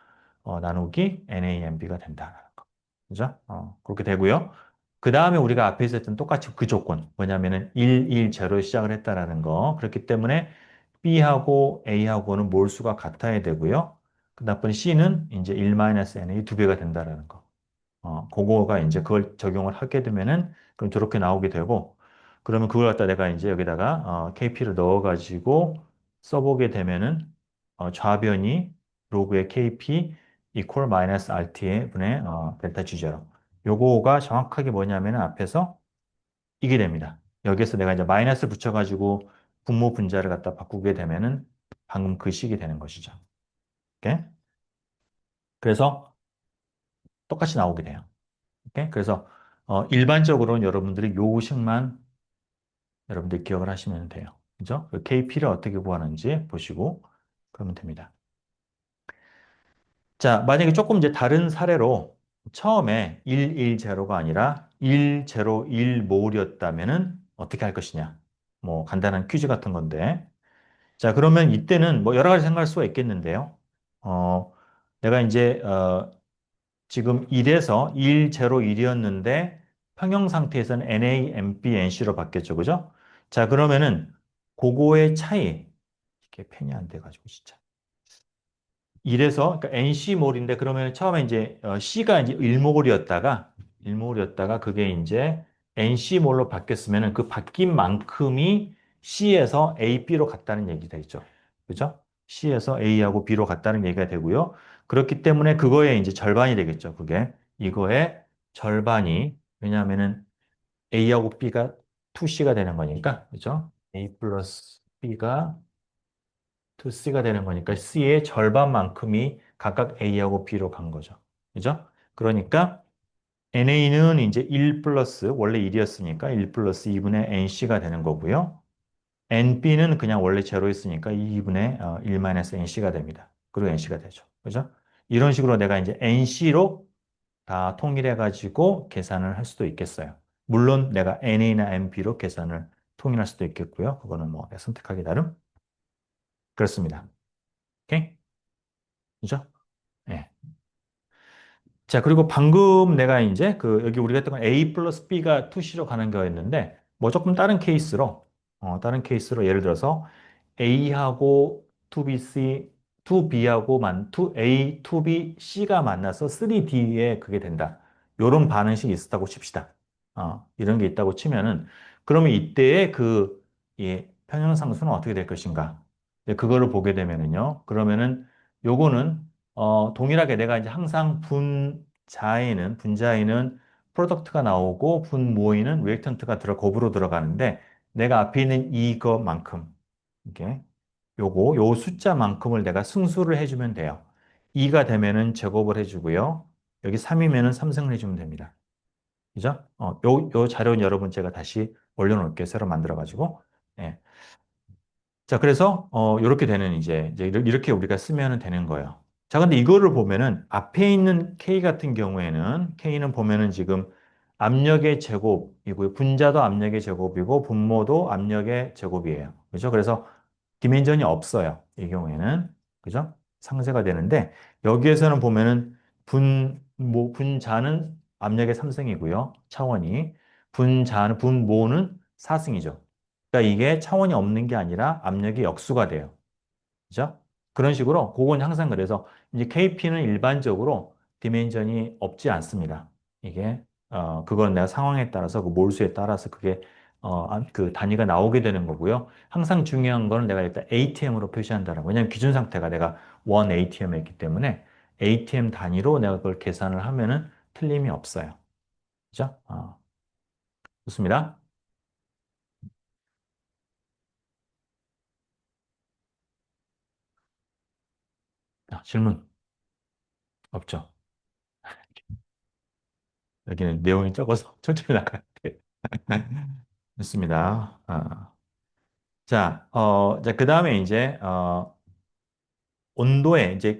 나누기 NaMB가 된다는 거. 그죠? 그렇게 되고요. 그 다음에 우리가 앞에서 했던 똑같이 그 조건, 뭐냐면은 1, 1, 0로 시작을 했다라는 거. 그렇기 때문에 B하고 A하고는 몰수가 같아야 되고요. 그 다음에 C는 이제 1-NA 두 배가 된다라는 거. 그거가 이제 그걸 적용을 하게 되면은 그럼 저렇게 나오게 되고, 그러면 그걸 갖다 내가 이제 여기다가 KP를 넣어가지고 써보게 되면은 좌변이 로그의 KP 이퀄 마이너스 RT의 분의 델타 G0. 요거가 정확하게 뭐냐면은 앞에서 이게 됩니다. 여기에서 내가 이제 마이너스를 붙여가지고 분모 분자를 갖다 바꾸게 되면은 방금 그 식이 되는 것이죠. 오케이? 그래서 똑같이 나오게 돼요. 오케이? 그래서 일반적으로는 여러분들이 요 식만 여러분들 기억을 하시면 돼요. 그죠? 그 KP를 어떻게 구하는지 보시고 그러면 됩니다. 자, 만약에 조금 이제 다른 사례로 처음에 110가 아니라 1015이었다면은 어떻게 할 것이냐? 뭐 간단한 퀴즈 같은 건데. 자, 그러면 이때는 뭐 여러 가지 생각할 수가 있겠는데요. 어, 내가 이제 지금 1에서 1001이었는데 평형 상태에서는 NA, NB, NC로 바뀌었죠. 그죠? 자, 그러면은 그거의 차이. 이게 펜이 안 돼가지고 진짜. 1에서 그러니까 NC몰인데 그러면 처음에 이제 C가 이제 일몰이었다가 그게 이제 NC몰로 바뀌었으면은 그 바뀐 만큼이 C에서 A, B로 갔다는 얘기가 있죠. 그죠? C에서 A하고 B로 갔다는 얘기가 되고요. 그렇기 때문에 그거의 이제 절반이 되겠죠. 그게 이거의 절반이 왜냐하면은 A하고 B가 2C가 되는 거니까 그죠? A 플러스 B가 2C가 되는 거니까 C의 절반만큼이 각각 A하고 B로 간 거죠. 그죠? 그러니까 NA는 이제 1 플러스, 원래 1이었으니까 1 플러스 2분의 NC가 되는 거고요. NB는 그냥 원래 제로였으니까 2분의 1 마이너스 NC가 됩니다. 그리고 NC가 되죠. 그죠? 이런 식으로 내가 이제 NC로 다 통일해가지고 계산을 할 수도 있겠어요. 물론 내가 NA나 NB로 계산을 통일할 수도 있겠고요. 그거는 뭐 내가 선택하기 나름. 그렇습니다. 오케이? 그죠? 예. 자, 그리고 방금 내가 이제 여기 우리가 했던 건 A 플러스 B가 2C로 가는 거였는데, 뭐 조금 다른 케이스로 예를 들어서 A하고 2BC, 2B하고 2A, 2B, C가 만나서 3D에 그게 된다. 요런 반응식이 있었다고 칩시다. 이런 게 있다고 치면은, 그러면 이때의 이 평형상수는 어떻게 될 것인가? 이제 그거를 보게 되면은요, 그러면은 요거는 동일하게 내가 이제 항상 분자에는 프로덕트가 나오고 분모에는 리액턴트가 곱으로 들어가는데 내가 앞에 있는 이것만큼 이게 요 숫자만큼을 내가 승수를 해주면 돼요. 2가 되면은 제곱을 해주고요. 여기 3이면은 3승을 해주면 됩니다. 그죠? 요 자료는 여러분 제가 다시 올려놓을게요. 새로 만들어가지고. 예. 자, 그래서 이렇게 되는 이제 이렇게 우리가 쓰면 되는 거예요. 자, 근데 이거를 보면은 앞에 있는 K 같은 경우에는 K는 보면은 지금 압력의 제곱이고요. 분자도 압력의 제곱이고 분모도 압력의 제곱이에요. 그죠? 그래서 디멘전이 없어요. 이 경우에는. 그죠? 상쇄가 되는데 여기에서는 보면은 분자는 압력의 3승이고요. 차원이. 분모는 4승이죠. 그러니까 이게 차원이 없는 게 아니라 압력이 역수가 돼요. 그죠? 그런 식으로 그건 항상 그래서 이제 KP는 일반적으로 디멘전이 없지 않습니다. 이게 그건 내가 상황에 따라서 그 몰수에 따라서 그게 그 단위가 나오게 되는 거고요. 항상 중요한 거는 내가 일단 ATM으로 표시한다는 거. 왜냐하면 기준 상태가 내가 1 ATM이기 때문에 ATM 단위로 내가 그걸 계산을 하면은 틀림이 없어요. 그죠? 좋습니다. 질문 없죠? 여기는 내용이 적어서 천천히 나가야 돼. 좋습니다. 자, 그 다음에 이제, 온도에 이제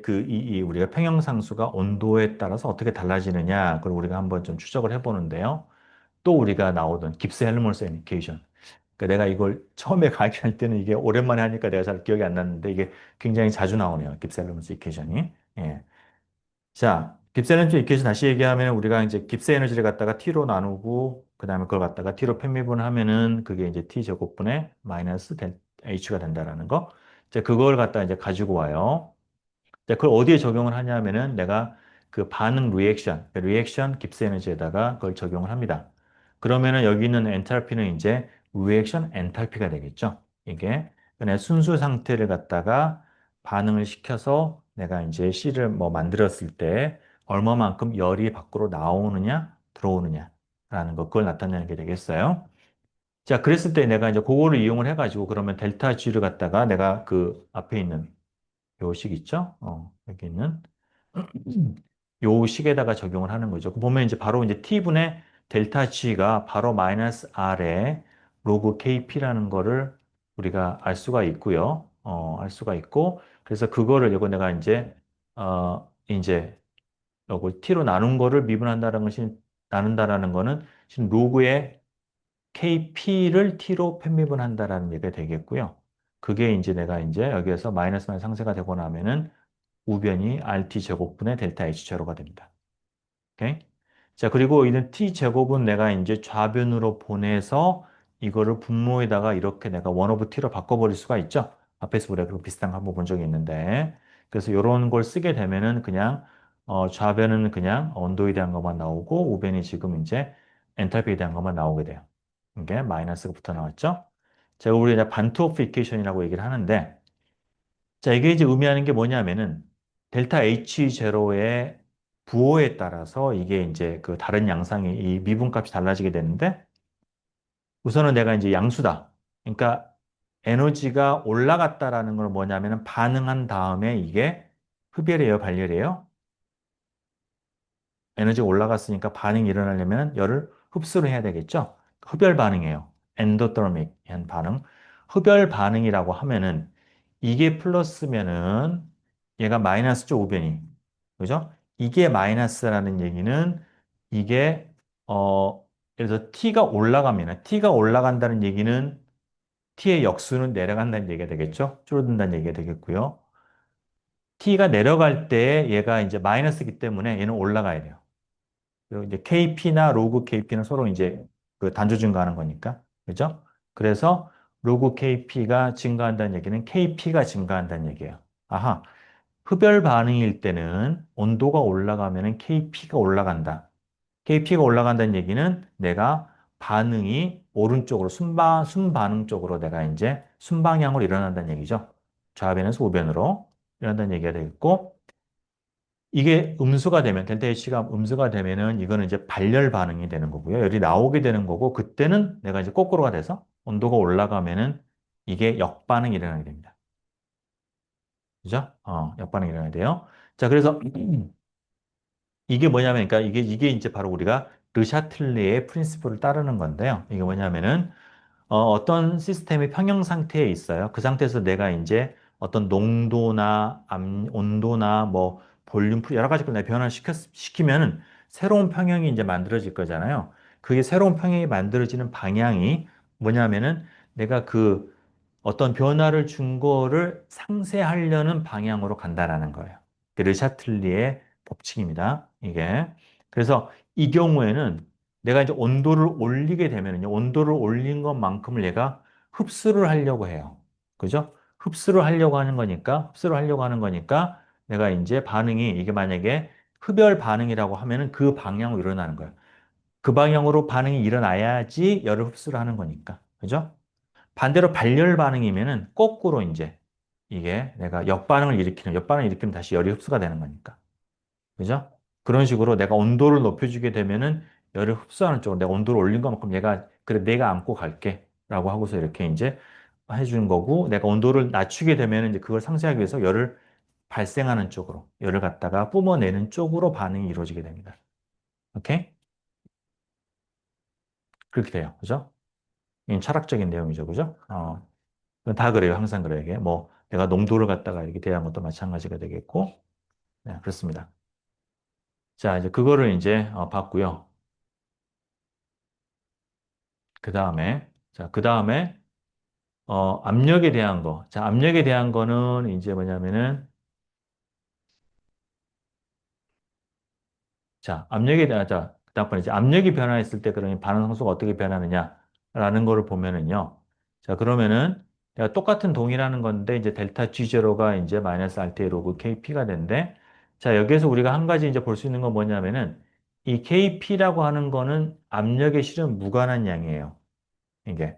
우리가 평형상수가 온도에 따라서 어떻게 달라지느냐, 그걸 우리가 한번 좀 추적을 해보는데요. 또 우리가 나오던 깁스 헬머스 이케이션. 그러니까 내가 이걸 처음에 가르칠 때는 이게 오랜만에 하니까 내가 잘 기억이 안 났는데 이게 굉장히 자주 나오네요. 깁스 헬머스 이케이션이. 예. 자, 깁스 에너지 이케이션 다시 얘기하면 우리가 이제 깁스 에너지를 갖다가 t로 나누고 그다음에 그걸 갖다가 t로 편미분하면은 그게 이제 t 제곱분의 마이너스 h가 된다라는 거. 이제 그걸 갖다 이제 가지고 와요. 이제 그걸 어디에 적용을 하냐면은 내가 그 반응 리액션 깁스 에너지에다가 그걸 적용을 합니다. 그러면은 여기 있는 엔탈피는 이제 리액션 엔탈피가 되겠죠. 이게 그냥 순수 상태를 갖다가 반응을 시켜서 내가 이제 C를 뭐 만들었을 때 얼마만큼 열이 밖으로 나오느냐, 들어오느냐라는 것, 그걸 나타내는 게 되겠어요. 자, 그랬을 때 내가 이제 그거를 이용을 해가지고 그러면 델타 G를 갖다가 내가 그 앞에 있는 요 식 있죠? 여기 있는 요 식에다가 적용을 하는 거죠. 보면 이제 바로 이제 T분의 델타 G가 바로 마이너스 R에 로그 KP라는 거를 우리가 알 수가 있고요. 알 수가 있고, 그래서 그거를 이거 내가 이제 요거 T로 나눈 거를 미분한다는 것이, 나눈다라는 거는 지금 로그의 KP를 T로 편미분한다라는 얘기가 되겠고요. 그게 이제 내가 이제 여기에서 마이너스만 상쇄가 되고 나면은 우변이 RT 제곱분의 델타 H 제로가 됩니다. 오케이? 자, 그리고 이는 t 제곱은 내가 이제 좌변으로 보내서 이거를 분모에다가 이렇게 내가 원 오브 t로 바꿔버릴 수가 있죠. 앞에서 우리가 그 비슷한 거 한번 본 적이 있는데. 그래서 이런 걸 쓰게 되면은 그냥 좌변은 그냥 온도에 대한 것만 나오고 우변이 지금 이제 엔탈피에 대한 것만 나오게 돼요. 이게 마이너스가 붙어 나왔죠. 제가 우리 이제 반트 오프 이퀘이션이라고 얘기를 하는데, 자, 이게 이제 의미하는 게 뭐냐면은 델타 H0의 부호에 따라서 이게 이제 그 다른 양상이 이 미분값이 달라지게 되는데, 우선은 내가 이제 양수다. 그러니까 에너지가 올라갔다라는 건 뭐냐면은 반응한 다음에 이게 흡열이에요, 발열이에요? 에너지가 올라갔으니까 반응이 일어나려면 열을 흡수를 해야 되겠죠? 흡열 반응이에요. 엔도더믹한 반응. 흡열 반응이라고 하면은 이게 플러스면은 얘가 마이너스죠, 우변이. 그죠? 이게 마이너스라는 얘기는 이게 예를 들어서 t가 올라가면 t가 올라간다는 얘기는 t의 역수는 내려간다는 얘기가 되겠죠? 줄어든다는 얘기가 되겠고요. t가 내려갈 때 얘가 이제 마이너스이기 때문에 얘는 올라가야 돼요. 그리고 이제 KP나 로그 KP는 서로 이제 그 단조 증가하는 거니까. 그죠? 그래서 로그 KP가 증가한다는 얘기는 KP가 증가한다는 얘기예요. 아하. 흡열 반응일 때는 온도가 올라가면은 KP가 올라간다. KP가 올라간다는 얘기는 내가 반응이 오른쪽으로 순반응 쪽으로 내가 이제 순방향으로 일어난다는 얘기죠. 좌변에서 우변으로 일어난다는 얘기가 되겠고, 이게 음수가 되면, 델타 H가 음수가 되면은 이거는 이제 발열 반응이 되는 거고요. 열이 나오게 되는 거고, 그때는 내가 이제 거꾸로가 돼서 온도가 올라가면은 이게 역반응이 일어나게 됩니다. 그죠? 역반응이 일어나야 돼요. 자, 그래서 이게 뭐냐면, 그러니까 이게 이제 바로 우리가 르샤틀레의 프린시플을 따르는 건데요. 이게 뭐냐면은, 어떤 시스템이 평형 상태에 있어요. 그 상태에서 내가 이제 어떤 농도나 온도나 뭐 볼륨, 여러 가지 걸 내가 변화를 시키면은 새로운 평형이 이제 만들어질 거잖아요. 그게 새로운 평형이 만들어지는 방향이 뭐냐면은 내가 그 어떤 변화를 준 거를 상쇄하려는 방향으로 간다라는 거예요. 그 르샤틀리의 법칙입니다. 이게. 그래서 이 경우에는 내가 이제 온도를 올리게 되면요. 온도를 올린 것만큼을 얘가 흡수를 하려고 해요. 그죠? 흡수를 하려고 하는 거니까 내가 이제 반응이 이게 만약에 흡열 반응이라고 하면은 그 방향으로 일어나는 거예요. 그 방향으로 반응이 일어나야지 열을 흡수를 하는 거니까. 그죠? 반대로 발열 반응이면은 거꾸로 이제 이게 내가 역반응을 일으키면 다시 열이 흡수가 되는 거니까. 그죠? 그런 식으로 내가 온도를 높여주게 되면은 열을 흡수하는 쪽으로 내가 온도를 올린 것만큼 얘가 그래 내가 안고 갈게 라고 하고서 이렇게 이제 해주는 거고 내가 온도를 낮추게 되면은 이제 그걸 상쇄하기 위해서 열을 발생하는 쪽으로 열을 갖다가 뿜어내는 쪽으로 반응이 이루어지게 됩니다. 오케이? 그렇게 돼요. 그죠? 이 철학적인 내용이죠. 그죠? 그건 다 그래요. 항상 그래요. 이게 뭐 내가 농도를 갖다가 이렇게 대한 것도 마찬가지가 되겠고, 네, 그렇습니다. 자, 이제 그거를 이제 봤고요. 그 다음에 그 다음에 압력에 대한 거. 자, 압력에 대한 거는 이제 뭐냐면은 자, 압력에 대한 그다음에 이제 압력이 변화했을 때 그러면 반응 상수가 어떻게 변하느냐라는 거를 보면은요. 자, 그러면은 내가 똑같은 동이라는 건데 이제 델타 G0가 이제 마이너스 RT 로그 KP가 되는데 자, 여기에서 우리가 한 가지 이제 볼 수 있는 건 뭐냐면은 이 KP라고 하는 거는 압력에 실은 무관한 양이에요. 이게.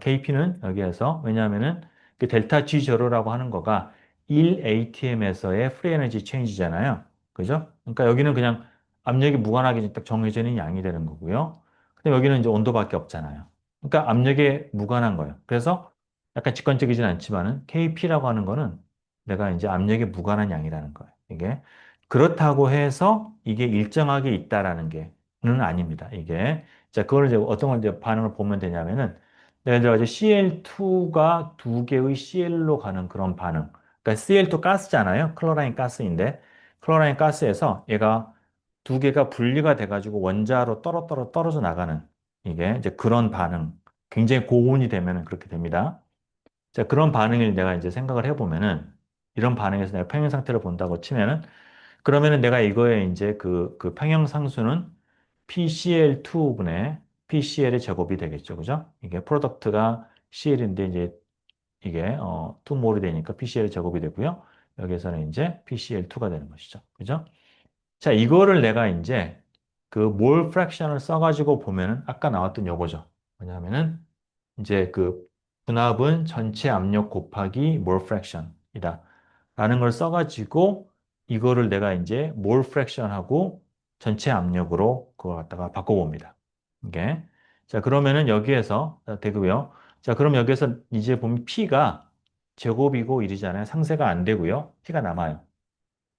KP는 여기에서 왜냐하면은 그 델타 G 제로라고 하는 거가 1 ATM에서의 프리 에너지 체인지잖아요. 그죠? 그러니까 여기는 그냥 압력이 무관하게 딱 정해져 있는 양이 되는 거고요. 근데 여기는 이제 온도밖에 없잖아요. 그러니까 압력에 무관한 거예요. 그래서 약간 직관적이진 않지만은 KP라고 하는 거는 내가 이제 압력에 무관한 양이라는 거예요. 이게 그렇다고 해서 이게 일정하게 있다라는 게는 아닙니다. 이게 자 그걸 이제 어떤 걸 이제 반응을 보면 되냐면은 예를 들어 이제 CL2가 두 개의 CL로 가는 그런 반응. 그러니까 CL2 가스잖아요. 클로라인 가스인데 클로라인 가스에서 얘가 두 개가 분리가 돼가지고 원자로 떨어져 나가는 이게 이제 그런 반응. 굉장히 고온이 되면 그렇게 됩니다. 자, 그런 반응을 내가 이제 생각을 해보면은 이런 반응에서 내가 평형 상태를 본다고 치면은 그러면은 내가 이거에 이제 그 평형 상수는 PCl2분의 PCl의 제곱이 되겠죠. 그죠? 이게 프로덕트가 CL인데 이제 이게 2몰이 되니까 PCl 제곱이 되고요. 여기에서는 이제 PCl2가 되는 것이죠. 그죠? 자, 이거를 내가 이제 그 몰 프랙션을 써가지고 보면은 아까 나왔던 요거죠. 뭐냐면은 이제 그 분압은 전체 압력 곱하기 몰 프랙션이다. 라는 걸 써가지고 이거를 내가 이제 몰 프랙션하고 전체 압력으로 그걸 갖다가 바꿔봅니다. 이게. 자, 그러면은 여기에서 되고요. 자, 그럼 여기에서 이제 보면 P가 제곱이고 이러잖아요. 상쇄가 안 되고요. P가 남아요.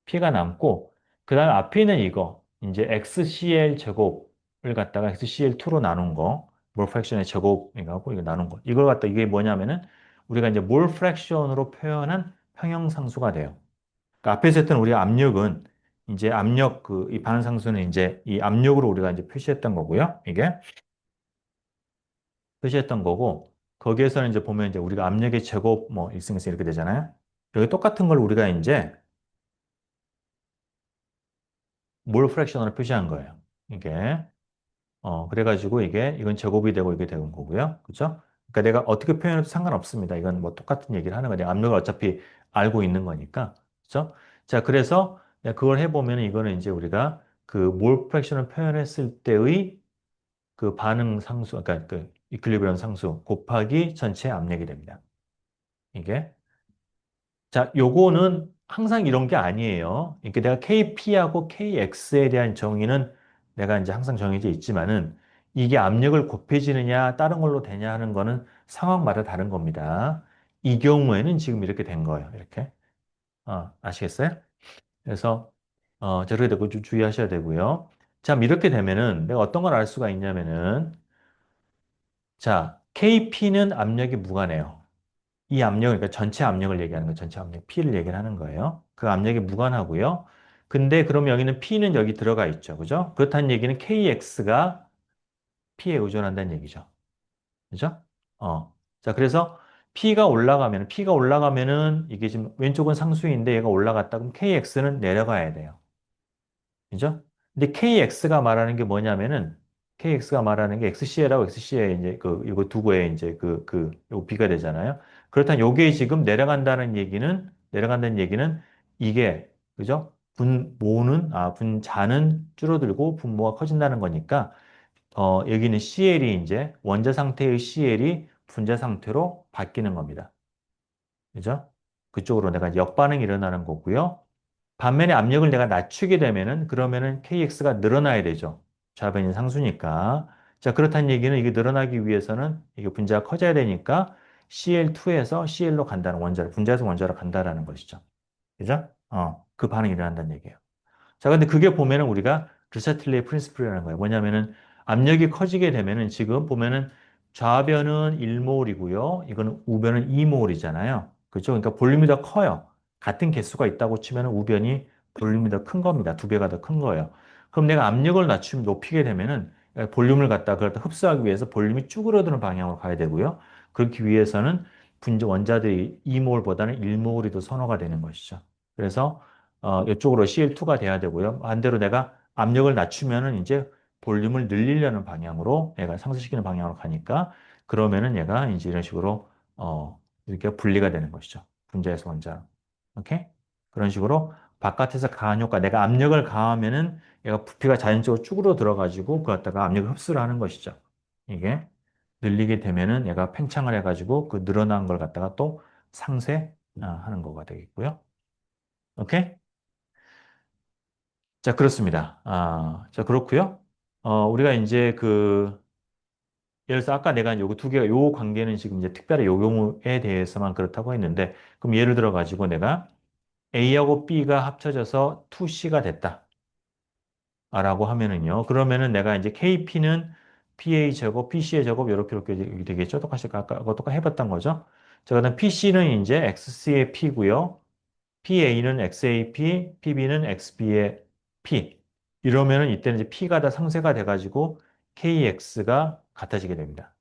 P가 남고 그 다음에 앞에 있는 이거 이제 XCL 제곱을 갖다가 XCL2로 나눈 거 몰 프랙션의 제곱이라고 이거 나눈 거 이걸 갖다 이게 뭐냐면은 우리가 이제 몰 프랙션으로 표현한 평형상수가 돼요. 그러니까 앞에서 했던 우리 압력은 이제 압력 그 이 반응상수는 이제 이 압력으로 우리가 이제 표시했던 거고요. 이게 표시했던 거고 거기에서는 이제 보면 이제 우리가 압력의 제곱 뭐 일승에서 이렇게 되잖아요. 여기 똑같은 걸 우리가 이제 몰 프랙션으로 표시한 거예요. 이게 그래가지고 이건 제곱이 되고 이게 되는 거고요. 그죠? 그러니까 내가 어떻게 표현해도 상관없습니다. 이건 뭐 똑같은 얘기를 하는 거예요. 압력을 어차피 알고 있는 거니까. 그죠? 자, 그래서 내가 그걸 해보면 이거는 이제 우리가 그 몰 프랙션을 표현했을 때의 그 반응 상수, 그러니까 그 이퀄리브리엄 상수 곱하기 전체 압력이 됩니다. 이게. 자, 요거는 항상 이런 게 아니에요. 이렇게 내가 KP하고 KX에 대한 정의는 내가 이제 항상 정해져 있지만은 이게 압력을 곱해지느냐 다른 걸로 되냐 하는 거는 상황마다 다른 겁니다. 이 경우에는 지금 이렇게 된 거예요. 이렇게. 아시겠어요? 그래서 저렇게 되고 좀 주의하셔야 되고요. 자, 이렇게 되면은 내가 어떤 걸 알 수가 있냐면은 자, KP는 압력이 무관해요. 이 압력을, 그러니까 전체 압력을 얘기하는 거예요. 전체 압력, P를 얘기를 하는 거예요. 그 압력이 무관하고요. 근데 그럼 여기는 P는 여기 들어가 있죠. 그죠? 그렇다는 얘기는 KX가 P에 의존한다는 얘기죠. 그죠? 자, 그래서 P가 올라가면은 이게 지금 왼쪽은 상수인데 얘가 올라갔다 그럼 KX는 내려가야 돼요. 그죠? 근데 KX가 말하는 게 XCL하고 XCL 이제 이거 두고에 이제 요거 B가 되잖아요. 그렇다면 요게 지금 내려간다는 얘기는 이게, 그죠? 분자는 줄어들고 분모가 커진다는 거니까, 여기는 CL이 이제 원자 상태의 CL이 분자 상태로 바뀌는 겁니다. 그죠? 그쪽으로 내가 역반응이 일어나는 거고요. 반면에 압력을 내가 낮추게 되면은 그러면은 KX가 늘어나야 되죠. 좌변이 상수니까. 자, 그렇다는 얘기는 이게 늘어나기 위해서는 이게 분자가 커져야 되니까 CL2에서 CL로 간다는 분자에서 원자로 간다라는 것이죠. 그죠? 그 반응이 일어난다는 얘기예요. 자, 근데 그게 보면은 우리가 르샤틀리의 프린시플이라는 거예요. 뭐냐면은 압력이 커지게 되면은 지금 보면은 좌변은 1몰이고요. 이거는 우변은 2몰이잖아요. 그렇죠? 그러니까 볼륨이 더 커요. 같은 개수가 있다고 치면은 우변이 볼륨이 더 큰 겁니다. 두 배가 더 큰 거예요. 그럼 내가 압력을 높이게 되면은 볼륨을 그걸 흡수하기 위해서 볼륨이 쭈그러드는 방향으로 가야 되고요. 그렇기 위해서는 분자 원자들이 2몰보다는 1몰이 더 선호가 되는 것이죠. 그래서 이쪽으로 CL2가 돼야 되고요. 반대로 내가 압력을 낮추면은 이제 볼륨을 늘리려는 방향으로 얘가 상승시키는 방향으로 가니까 그러면은 얘가 이제 이런 식으로 이렇게 분리가 되는 것이죠. 분자에서 원자. 오케이? 그런 식으로 바깥에서 가한 효과, 내가 압력을 가하면은 얘가 부피가 자연적으로 쭈그러 들어가지고 그 갖다가 압력을 흡수를 하는 것이죠. 이게. 늘리게 되면은 얘가 팽창을 해가지고 그 늘어난 걸 갖다가 또 상쇄 하는 거가 되겠고요. 오케이? 자, 그렇습니다. 자, 그렇고요. 우리가 이제 예를 들어서 아까 내가 요거 두 개가 요 관계는 지금 이제 특별히 요 경우에 대해서만 그렇다고 했는데, 그럼 예를 들어 가지고 내가 A하고 B가 합쳐져서 2C가 됐다. 라고 하면은요. 그러면은 내가 이제 KP는 PA 제곱, PC의 제곱 이렇게 되겠죠. 똑같이 아까 똑같이 해봤던 거죠. 자, 그다음 PC는 이제 XC의 P고요. PA는 XAP, PB는 XB의 P. 이러면은 이때는 이제 P가 다 상쇄가 돼가지고 KX가 같아지게 됩니다.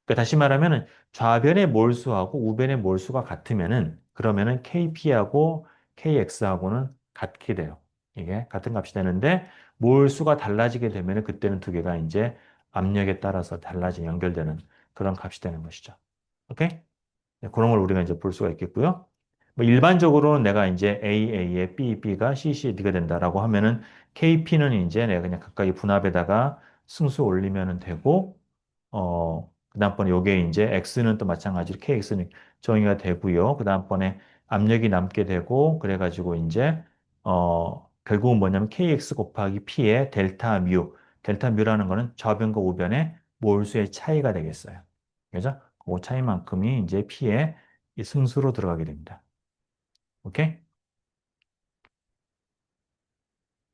그러니까 다시 말하면은 좌변의 몰수하고 우변의 몰수가 같으면은 그러면은 KP하고 KX하고는 같게 돼요. 이게 같은 값이 되는데 몰수가 달라지게 되면은 그때는 두 개가 이제 압력에 따라서 달라진 연결되는 그런 값이 되는 것이죠. 오케이? 네, 그런 걸 우리가 이제 볼 수가 있겠고요. 뭐 일반적으로는 내가 이제 AA에 BB가 CC에 D가 된다라고 하면은 KP는 이제 내가 그냥 각각의 분압에다가 승수 올리면 되고, 그다음번에 요게 이제 X는 또 마찬가지로 KX는 정의가 되고요. 그다음번에 압력이 남게 되고, 그래가지고 이제, 결국은 뭐냐면 KX 곱하기 P의 델타 뮤라는 거는 좌변과 우변의 몰수의 차이가 되겠어요. 그죠? 그 차이만큼이 이제 P의 이 승수로 들어가게 됩니다. 오케이?